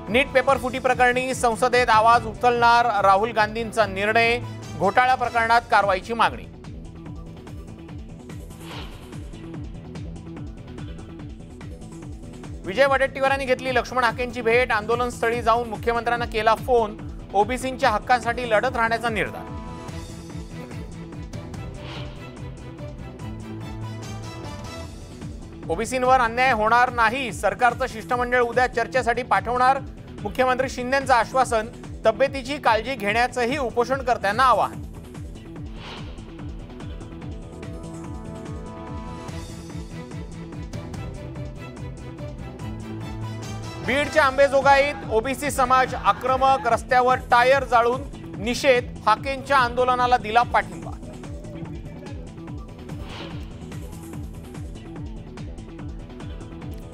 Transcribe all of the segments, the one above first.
नीट paper फुटी प्रकरणी संसदेत आवाज उचलणार राहुल गांधींचा निर्णय, घोटाळा प्रकरणात कारवाईची मागणी। विजय वडेट्टीवारांनी घेतली लक्ष्मण हाकेंची भेट, आंदोलनस्थळी जाऊन मुख्यमंत्र्यांना केला फोन, ओबीसींच्या हक्कांसाठी लढत राहण्याचा निर्धार। ओबीसींवर अन्याय होणार नाही, सरकारचं शिष्टमंडळ उद्या चर्चेसाठी पाठवणार, मुख्यमंत्री शिंदेंचं आश्वासन, तब्येतीची काळजी घेण्याचंही उपोषणकर्त्यांना आवाहन। बीडच्या अंबेजोगाईत ओबीसी समाज आक्रमक, रस्त्यावर टायर जाळून निषेध, हाकेंच्या आंदोलनाला दिला पाठिंबा।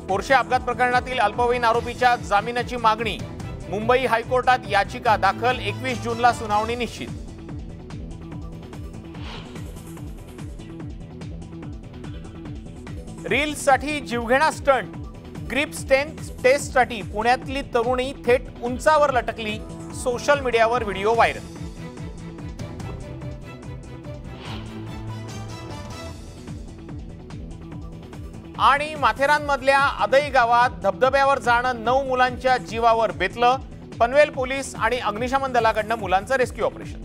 पोर्शे अपघात प्रकरणातील अल्पवयीन आरोपीच्या जामिनाची मागणी, मुंबई हायकोर्टात याचिका दाखल, 21 जूनला सुनावणी निश्चित। रील्ससाठी जीवघेणा स्टंट, ग्रिप टेस्टसाठी पुण्यातली तरुणी थेट उंचावर लटकली, सोशल मीडियावर व्हिडिओ व्हायरल। आणि माथेरानमधल्या अदई गावात धबधब्यावर जाणं 9 मुलांच्या जीवावर बेतलं, पनवेल पोलीस आणि अग्निशमन दलाकडनं मुलांचं रेस्क्यू ऑपरेशन।